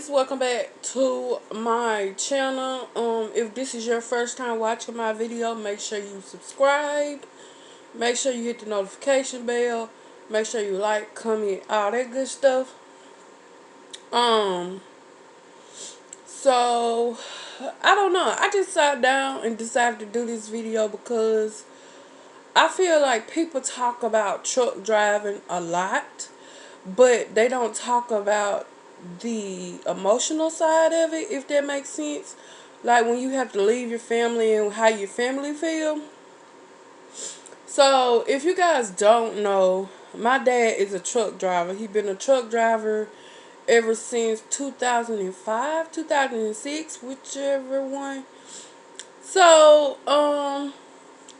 guys, welcome back to my channel. If this is your first time watching my video, make sure you subscribe, make sure you hit the notification bell, make sure you like, comment, all that good stuff. um so I don't know, I just sat down and decided to do this video because I feel like people talk about truck driving a lot, but they don't talk about the emotional side of it, if that makes sense. Like when you have to leave your family and how your family feel. So if you guys don't know, my dad is a truck driver. He's been a truck driver ever since 2005, 2006, whichever one. So, I'm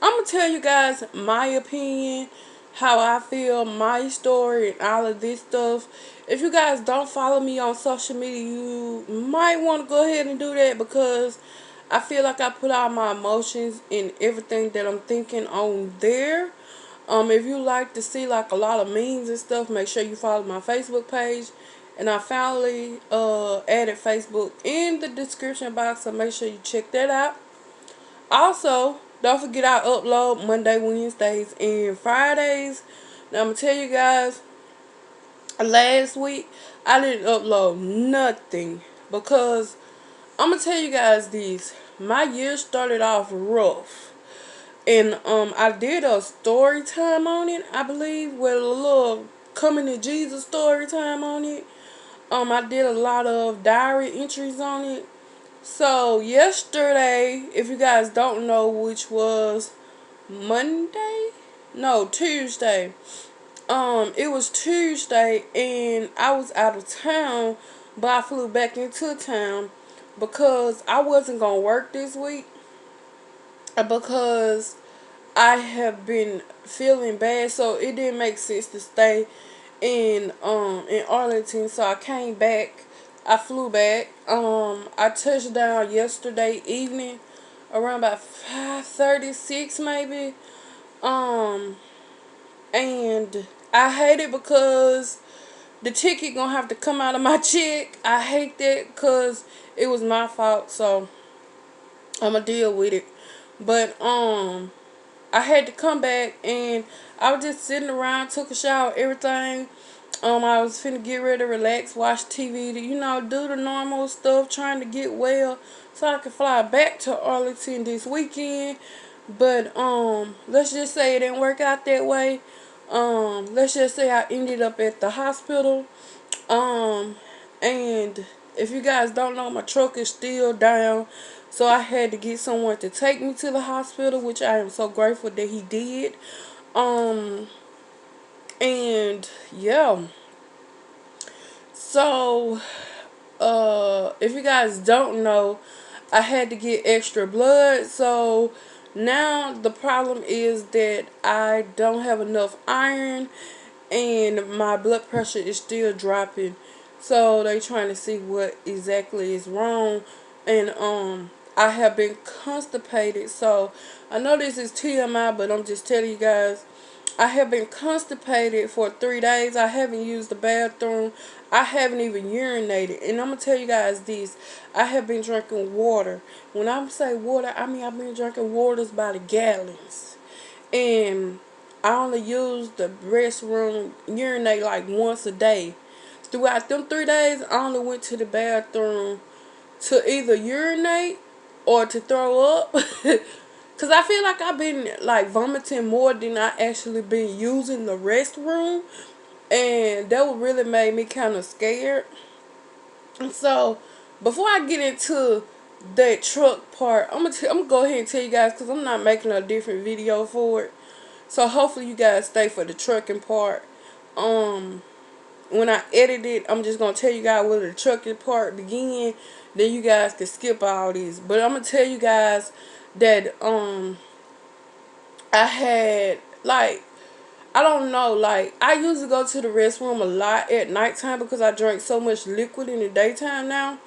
going to tell you guys my opinion, how I feel, my story, and all of this stuff. If you guys don't follow me on social media, you might want to go ahead and do that because I feel like I put all my emotions and everything that I'm thinking on there. If you like to see like a lot of memes and stuff, make sure you follow my Facebook page. And I finally added Facebook in the description box, so make sure you check that out. Also, don't forget I upload Monday, Wednesdays, and Fridays. Now, I'm going to tell you guys, last week, I didn't upload nothing because I'm going to tell you guys this. My year started off rough. And I did a story time on it, I believe, with a little coming to Jesus story time on it. I did a lot of diary entries on it. So yesterday, if you guys don't know, which was Monday, no, Tuesday. It was Tuesday, and I was out of town, but I flew back into town because I wasn't gonna work this week because I have been feeling bad, so it didn't make sense to stay in Arlington. So I came back. I flew back. I touched down yesterday evening around about 5:36 maybe. Um and I hate it because the ticket gonna have to come out of my check. I hate that because it was my fault, so I'ma deal with it. But I had to come back, and I was just sitting around, took a shower, everything. I was finna get ready to relax, watch TV, do the normal stuff, trying to get well so I could fly back to Arlington this weekend. But let's just say it didn't work out that way. Let's just say I ended up at the hospital. Um, and if you guys don't know, my truck is still down. So I had to get someone to take me to the hospital, which I am so grateful that he did. Um, and yeah. So, if you guys don't know, I had to get extra blood. So now the problem is that I don't have enough iron and my blood pressure is still dropping. So they trying to see what exactly is wrong. And I have been constipated. So I know this is TMI, but I'm just telling you guys, I have been constipated for 3 days. I haven't used the bathroom. I haven't even urinated. And I'm going to tell you guys this. I have been drinking water. When I say water, I mean I've been drinking waters by the gallons. And I only use the restroom, urinate like once a day. Throughout them 3 days, I only went to the bathroom to either urinate or to throw up. Because I feel like I've been like vomiting more than I actually been using the restroom. And that would really made me kind of scared. And so, before I get into that truck part, I'm gonna go ahead and tell you guys, because I'm not making a different video for it. So hopefully you guys stay for the trucking part. When I edit it, I'm just gonna tell you guys where the trucking part begin. Then you guys can skip all these. But I'm gonna tell you guys that I had like, I don't know, like I used to go to the restroom a lot at nighttime because I drank so much liquid in the daytime now.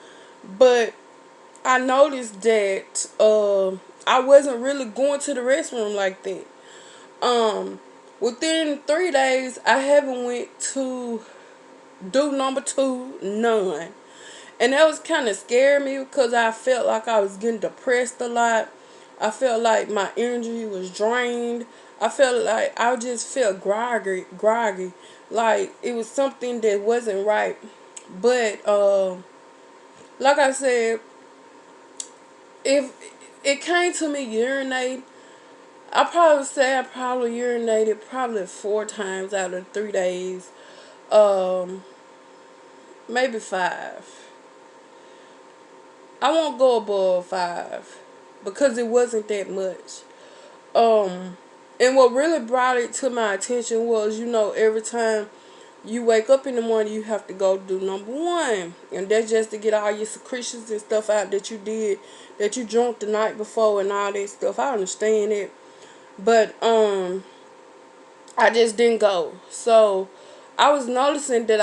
But I noticed that I wasn't really going to the restroom like that. Within 3 days, I haven't went to do number two, none. And that was kind of scared me because I felt like I was getting depressed a lot. I felt like my energy was drained. I felt like I just felt groggy. Like it was something that wasn't right. But like I said, if it came to me urinate, I probably say I probably urinated probably 4 times out of 3 days. Um, maybe five. I won't go above five because it wasn't that much. Um, and what really brought it to my attention was, every time you wake up in the morning, you have to go do number one, and that's just to get all your secretions and stuff out that you did, that you drunk the night before, and all that stuff. I understand it, but I just didn't go. So I was noticing that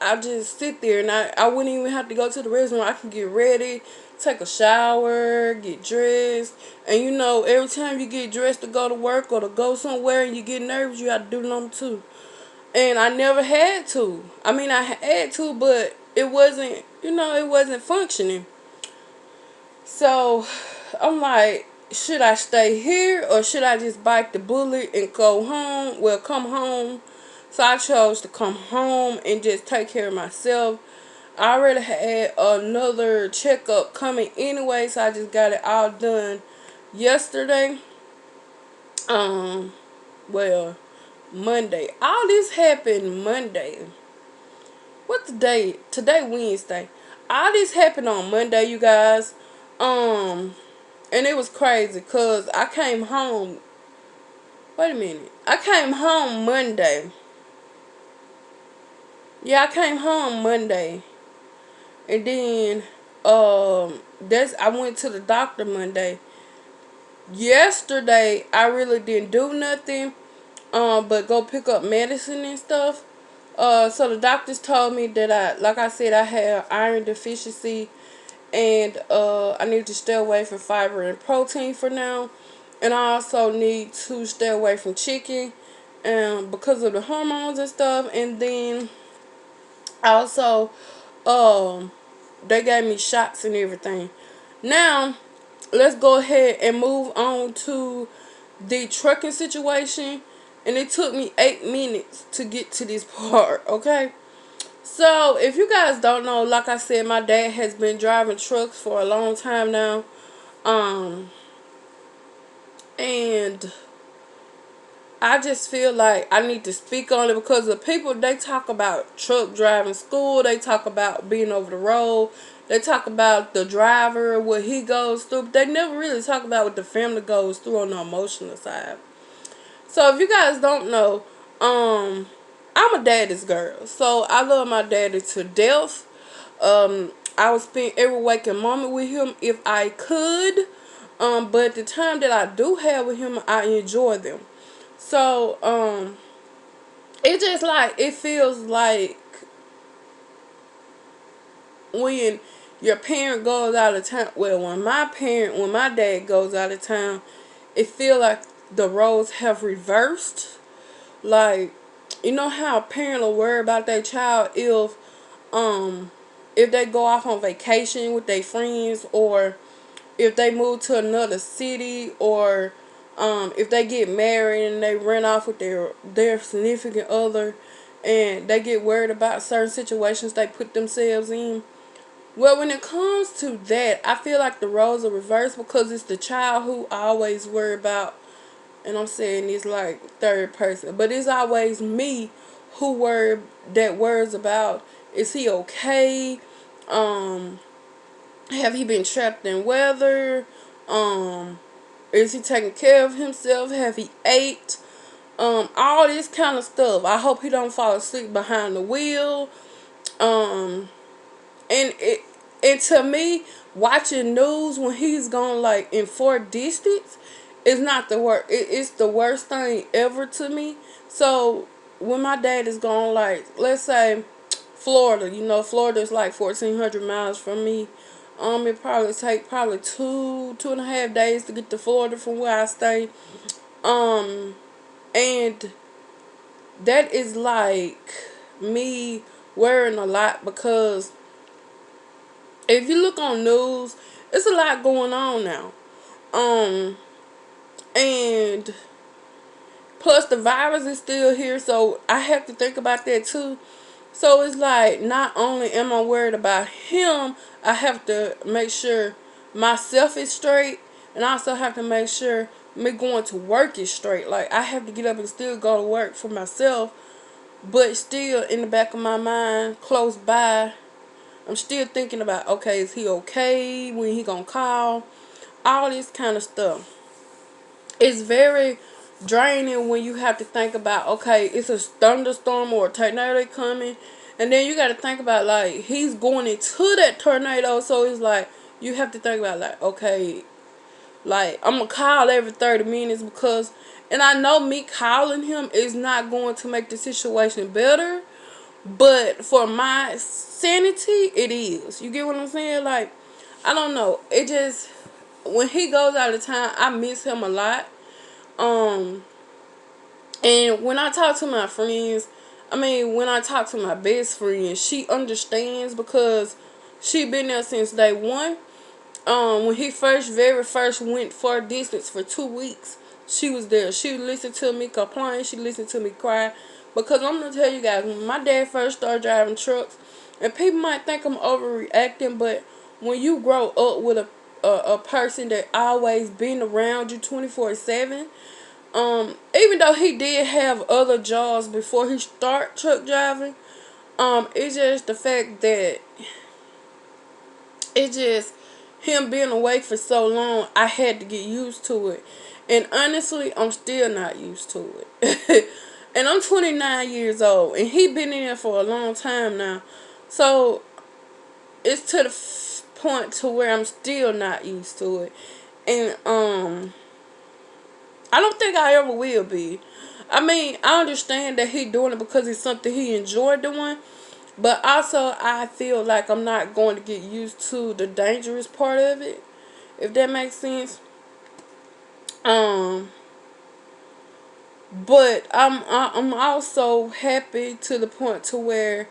I just sit there and I wouldn't even have to go to the restroom. I could get ready, take a shower, get dressed. And every time you get dressed to go to work or to go somewhere and you get nervous, you have to do number two. And I never had to. I mean, I had to, but it wasn't functioning. So I'm like, should I stay here or should I just bite the bullet and go home? Well, come home. So I chose to come home and just take care of myself. I already had another checkup coming anyway, so I just got it all done yesterday. Um, well, Monday. All this happened Monday. What's the day? Today Wednesday. All this happened on Monday, you guys. And it was crazy because I came home. Wait a minute. I came home Monday. Yeah, I came home Monday. And then I went to the doctor Monday. Yesterday I really didn't do nothing but go pick up medicine and stuff. So the doctors told me that like I said, I have iron deficiency, and I need to stay away from fiber and protein for now. And I also need to stay away from chicken because of the hormones and stuff. And then also, um, they gave me shots and everything. Now, let's go ahead and move on to the trucking situation. And it took me 8 minutes to get to this part, okay? So, if you guys don't know, like I said, my dad has been driving trucks for a long time now. Um, and I just feel like I need to speak on it because the people, they talk about truck driving school, they talk about being over the road, they talk about the driver, what he goes through, but they never really talk about what the family goes through on the emotional side. So if you guys don't know, I'm a daddy's girl. So I love my daddy to death. I would spend every waking moment with him if I could. But the time that I do have with him, I enjoy them. So, it just like, it feels like when your parent goes out of town. Well, when my dad goes out of town, it feel like the roles have reversed. Like, you know how a parent will worry about their child um if they go off on vacation with their friends, or if they move to another city, or if they get married and they run off with their significant other, and they get worried about certain situations they put themselves in. Well, when it comes to that, I feel like the roles are reversed because it's the child who I always worry about, and I'm saying it's like third person, but it's always me who worries about, is he okay? Um, have he been trapped in weather? Um, is he taking care of himself? Have he ate? All this kind of stuff. I hope he don't fall asleep behind the wheel. Um, and to me, watching news when he's gone like in far distance is not the worst. It's the worst thing ever to me. So when my dad is gone, like let's say Florida, Florida is like 1,400 miles from me. It probably take probably 2.5 days to get to Florida from where I stay. Um, and that is like me worrying a lot because If you look on news, it's a lot going on now. Um, and plus the virus is still here, so I have to think about that too. So it's like not only am I worried about him, I have to make sure myself is straight, and I also have to make sure me going to work is straight. Like I have to get up and still go to work for myself, but still in the back of my mind, close by, I'm still thinking about, okay, is he okay? When he gonna call? All this kind of stuff. It's very draining when you have to think about, okay, it's a thunderstorm or a tornado coming, and then you got to think about like he's going into that tornado. So it's like you have to think about like, okay, like I'm gonna call every 30 minutes because, and I know me calling him is not going to make the situation better, but for my sanity it is. You get what I'm saying? Like I don't know, it just, when he goes out of town I miss him a lot. um and when I talk to my friends, I mean, when I talk to my best friend, she understands because she been there since day one. When he very first went far distance for 2 weeks, she was there. She listened to me complain. She listened to me cry. Because I'm gonna tell you guys, when my dad first started driving trucks, and people might think I'm overreacting, but when you grow up with a person that always been around you 24/7, even though he did have other jobs before he start truck driving, it's just the fact that it just, him being away for so long, I had to get used to it. And honestly, I'm still not used to it. And I'm 29 years old, and he been in there for a long time now. So it's to the point to where I'm still not used to it. And I don't think I ever will be. I mean, I understand that he doing it because it's something he enjoyed doing, but also I feel like I'm not going to get used to the dangerous part of it, if that makes sense. Um, but I'm also happy to the point to where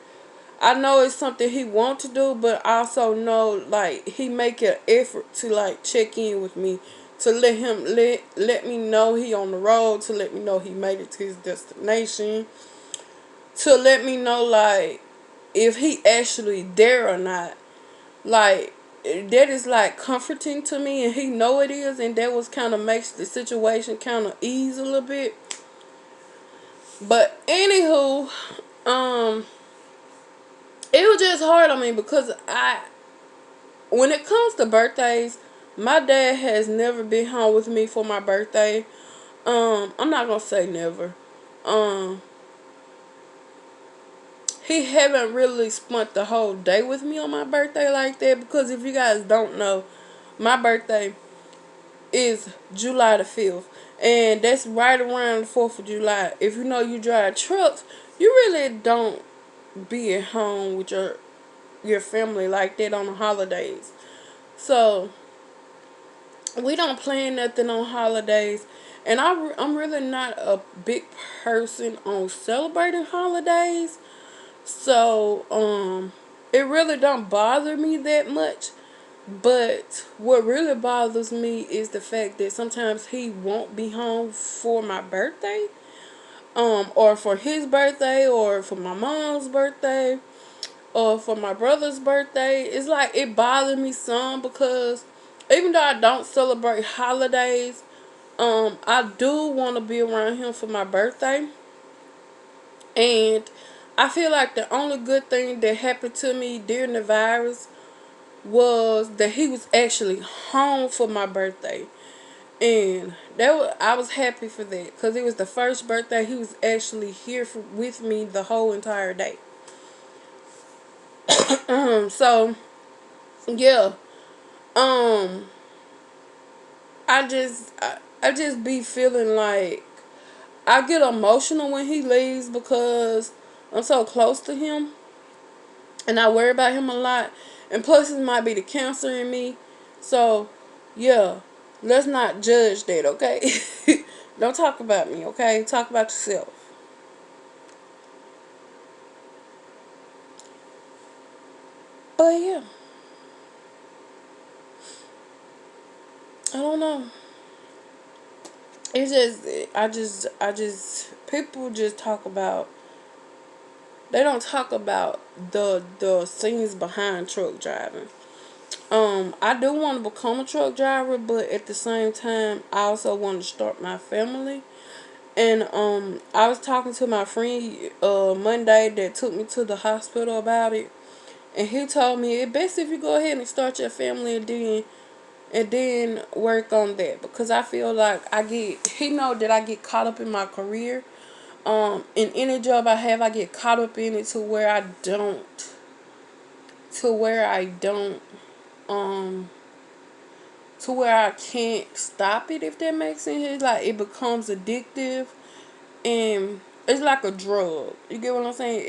I know it's something he want to do, but I also know like he make an effort to like check in with me, to let me know he on the road, to let me know he made it to his destination, to let me know like if he actually there or not. Like that is like comforting to me, and he know it is, and that was kind of makes the situation kind of ease a little bit. But anywho, um, it was just hard on me because when it comes to birthdays, my dad has never been home with me for my birthday. I'm not gonna say never. Um, he haven't really spent the whole day with me on my birthday like that, because if you guys don't know, my birthday is July the 5th, and that's right around the 4th of July. If you know you drive trucks, you really don't be at home with your family like that on the holidays. So we don't plan nothing on holidays, and I'm really not a big person on celebrating holidays. So it really don't bother me that much. But what really bothers me is the fact that sometimes he won't be home for my birthday, or for his birthday, or for my mom's birthday, or for my brother's birthday. It's like it bothers me some because even though I don't celebrate holidays, I do want to be around him for my birthday. And I feel like the only good thing that happened to me during the virus was that he was actually home for my birthday. And I was happy for that because it was the first birthday he was actually here with me the whole entire day. So yeah, um, I just be feeling like I get emotional when he leaves because I'm so close to him, and I worry about him a lot. And plus, it might be the cancer in me. So, yeah, let's not judge that, okay? Don't talk about me, okay? Talk about yourself. But yeah. I don't know. It's just people just talk about. They don't talk about the scenes behind truck driving. I do want to become a truck driver, but at the same time, I also want to start my family. And I was talking to my friend Monday that took me to the hospital about it, and he told me it's best if you go ahead and start your family and then work on that, because I feel like he know that I get caught up in my career. In any job I have, I get caught up in it to where I don't um to where I can't stop it, if that makes sense. It's like it becomes addictive, and it's like a drug. You get what I'm saying?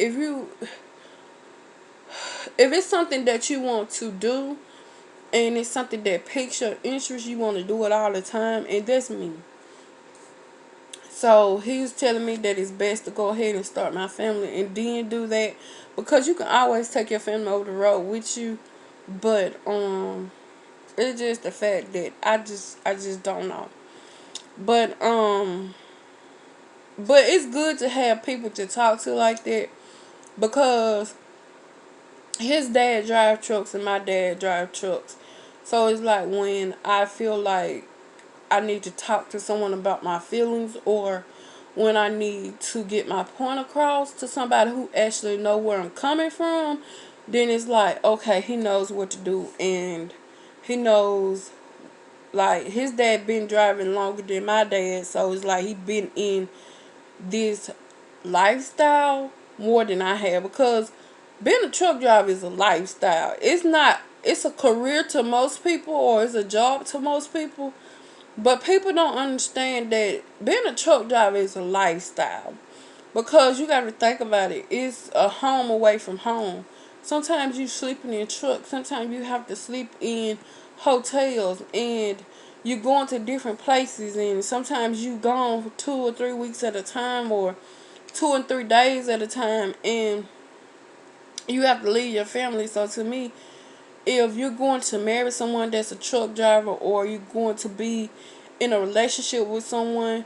If it's something that you want to do and it's something that piques your interest, you want to do it all the time, and that's me. So he was telling me that it's best to go ahead and start my family and then do that, because you can always take your family over the road with you, but it's just the fact that I just don't know. But it's good to have people to talk to like that, because his dad drive trucks and my dad drive trucks. So it's like when I feel like I need to talk to someone about my feelings, or when I need to get my point across to somebody who actually know where I'm coming from, then it's like, okay, he knows what to do, and he knows, like, his dad been driving longer than my dad, so it's like he been in this lifestyle more than I have, because being a truck driver is a lifestyle. It's not, it's a career to most people, or it's a job to most people, but people don't understand that being a truck driver is a lifestyle, because you got to think about it. It's a home away from home. Sometimes you sleeping in trucks. Sometimes you have to sleep in hotels, and you going to different places, and sometimes you gone for 2 or 3 weeks at a time, or 2 and 3 days at a time, and you have to leave your family. So to me, if you're going to marry someone that's a truck driver, or you're going to be in a relationship with someone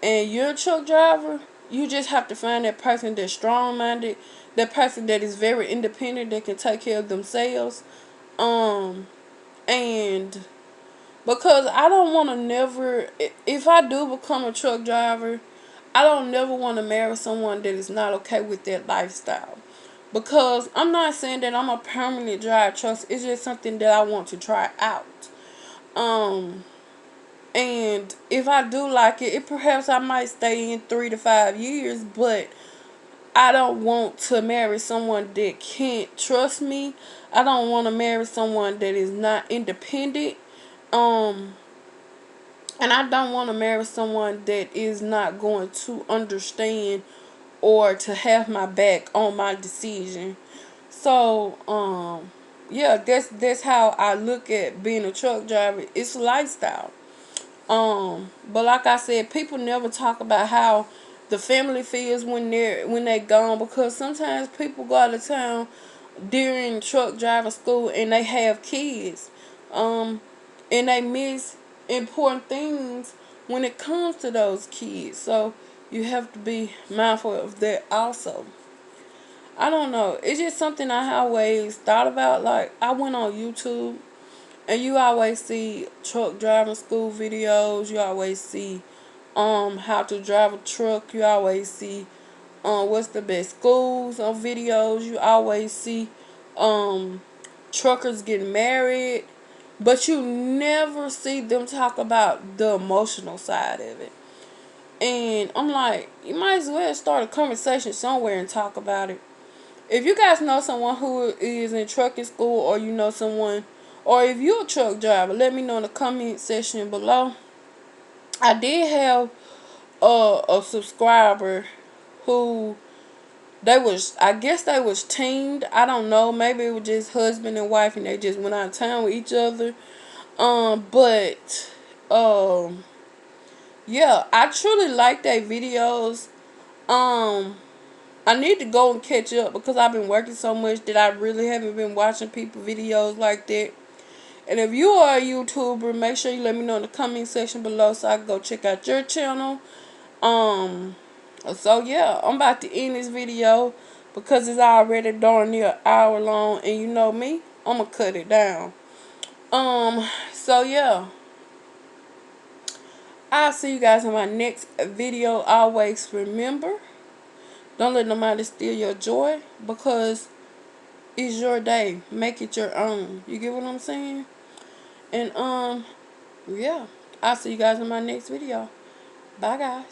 and you're a truck driver, you just have to find that person that's strong minded, that person that is very independent, that can take care of themselves. Um and because I don't want to never, if I do become a truck driver, I don't never want to marry someone that is not okay with that lifestyle. Because I'm not saying that I'm a permanent drive trucks. It's just something that I want to try out. Um, and if I do like it perhaps I might stay in 3 to 5 years. But I don't want to marry someone that can't trust me. I don't want to marry someone that is not independent. Um, and I don't want to marry someone that is not going to understand or to have my back on my decision. So, yeah, that's how I look at being a truck driver. It's a lifestyle. But like I said, people never talk about how the family feels when they gone, because sometimes people go out of town during truck driver school and they have kids. Um, and they miss important things when it comes to those kids. So you have to be mindful of that also. I don't know. It's just something I always thought about. Like, I went on YouTube, and you always see truck driving school videos. You always see how to drive a truck. You always see what's the best schools on videos. You always see um truckers getting married, but you never see them talk about the emotional side of it. And I'm like, you might as well start a conversation somewhere and talk about it. If you guys know someone who is in trucking school, or you know someone, or if you're a truck driver, let me know in the comment section below. I did have a subscriber who, they was, I guess they was teamed. I don't know. Maybe it was just husband and wife, and they just went out of town with each other. But yeah, I truly like their videos. Um, I need to go and catch up, because I've been working so much that I really haven't been watching people videos like that. And if you are a YouTuber, make sure you let me know in the comment section below so I can go check out your channel. So yeah, I'm about to end this video because it's already darn near an hour long, and you know me, I'm gonna cut it down. So yeah, I'll see you guys in my next video. Always remember, don't let nobody steal your joy, because it's your day. Make it your own. You get what I'm saying? And yeah, I'll see you guys in my next video. Bye guys.